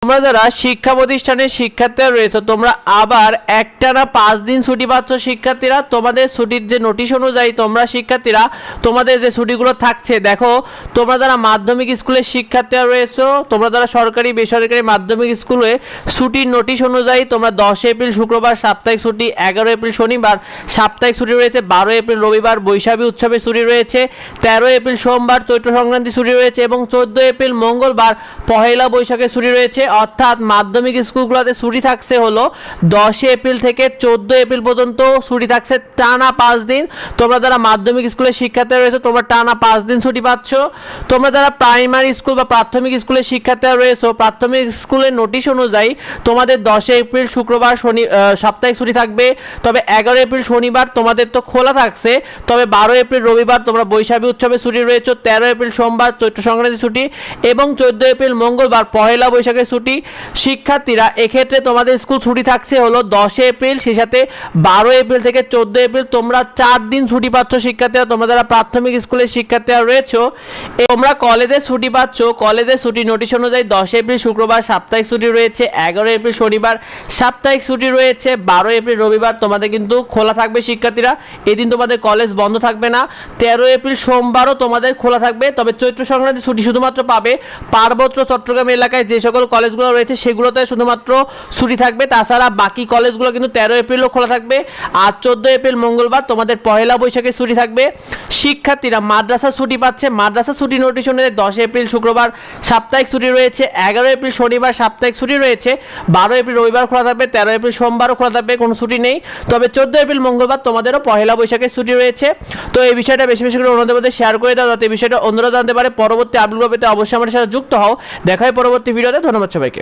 তোমরা যারা শিক্ষা প্রতিষ্ঠানের শিক্ষার্থীরা রয়েছে তোমরা আবার একটানা 5 দিন ছুটি পাচ্ছ শিক্ষার্থীরা। তোমাদের ছুটির যে নোটিশ অনুযায়ী তোমরা শিক্ষার্থীরা তোমাদের যে ছুটিগুলো থাকছে, দেখো তোমরা যারা মাধ্যমিক স্কুলের শিক্ষার্থীরা রয়েছে, তোমরা যারা সরকারি বেসরকারি মাধ্যমিক স্কুলে ছুটির নোটিশ অনুযায়ী তোমরা 10 এপ্রিল শুক্রবার সাপ্তাহিক ছুটি, 11 এপ্রিল শনিবার সাপ্তাহিক ছুটি রয়েছে, 12 এপ্রিল রবিবার বৈশাখী উৎসবের ছুটি রয়েছে, 13 এপ্রিল সোমবার চৈত্র সংক্রান্তি ছুটি রয়েছে এবং 14 এপ্রিল মঙ্গলবার পহেলা বৈশাখের ছুটি রয়েছে। অর্থাৎ মাধ্যমিক স্কুলগুলোতে ছুটি থাকছে হলো 10 এপ্রিল থেকে 14 এপ্রিল পর্যন্ত ছুটি থাকছে টানা 5 দিন। তোমরা যারা মাধ্যমিক স্কুলের শিক্ষার্থীরা রয়েছে তোমরা টানা 5 দিন ছুটি পাচ্ছ। তোমরা যারা প্রাইমারি স্কুল বা প্রাথমিক স্কুলের শিক্ষার্থীরা রয়েছে প্রাথমিক স্কুলের নোটিশ অনুযায়ী তোমাদের 10 এপ্রিল শুক্রবার সাপ্তাহিক ছুটি থাকবে, তবে 11 এপ্রিল শনিবার তোমাদের তো খোলা থাকছে, তবে 12 এপ্রিল রবিবার তোমরা বৈশাখী উৎসবে ছুটি রয়েছে, 13 এপ্রিল সোমবার চৈত্র সংক্রান্তি ছুটি এবং 14 এপ্রিল মঙ্গলবার পহেলা বৈশাখের ছুটি। শিক্ষার্থীরা এক্ষেত্রে তোমাদের স্কুল ছুটি থাকছে হলো 10 এপ্রিল, সেই সাথে 12 এপ্রিল থেকে 14 এপ্রিল তোমরা 4 দিন ছুটি পাচ্ছ শিক্ষার্থীরা। তোমরা যারা প্রাথমিক স্কুলের শিক্ষার্থীরা রয়েছে তোমরা কলেজে ছুটি পাচ্ছ, কলেজে ছুটি নোটিশ অনুযায়ী 10 এপ্রিল শুক্রবার সাপ্তাহিক ছুটি রয়েছে, 11 এপ্রিল শনিবার সাপ্তাহিক ছুটি রয়েছে, 12 এপ্রিল রবিবার তোমাদের কিন্তু খোলা থাকবে শিক্ষার্থীরা, এদিন তোমাদের কলেজ বন্ধ থাকবে না, 13 এপ্রিল সোমবারও তোমাদের খোলা থাকবে, তবে চৈত্র সংক্রান্তি ছুটি শুধুমাত্র পাবে পার্বত্য চট্টগ্রাম এলাকায় যে সকল কলেজগুলো রয়েছে সেগুলোতে শুধুমাত্র ছুটি থাকবে, তাছাড়া বাকি কলেজগুলো কিন্তু 13 এপ্রিলও খোলা থাকবে। আর 14 এপ্রিল মঙ্গলবার তোমাদের পহেলা বৈশাখে ছুটি থাকবে। শিক্ষার্থীরা মাদ্রাসা ছুটি পাচ্ছে, মাদ্রাসা ছুটি নোটিশ অনুযায়ী 10 এপ্রিল শুক্রবার সাপ্তাহিক ছুটি রয়েছে, 11 এপ্রিল শনিবার সাপ্তাহিক ছুটি রয়েছে, 12 এপ্রিল রবিবার খোলা থাকবে, 13 এপ্রিল সোমবারও খোলা থাকবে, কোনো ছুটি নেই, তবে 14 এপ্রিল মঙ্গলবার তোমাদেরও পহেলা বৈশাখের ছুটি রয়েছে। তো এই বিষয়টা বেশি বেশি করে অন্যদের মধ্যে শেয়ার করে দাও যাতে এই বিষয়টা অন্যরা জানতে পারে। পরবর্তী আপডেট পেতে অবশ্যই আমাদের সাথে যুক্ত হও। দেখা হয় পরবর্তী ভিডিওতে। ধন্যবাদ সবাইকে।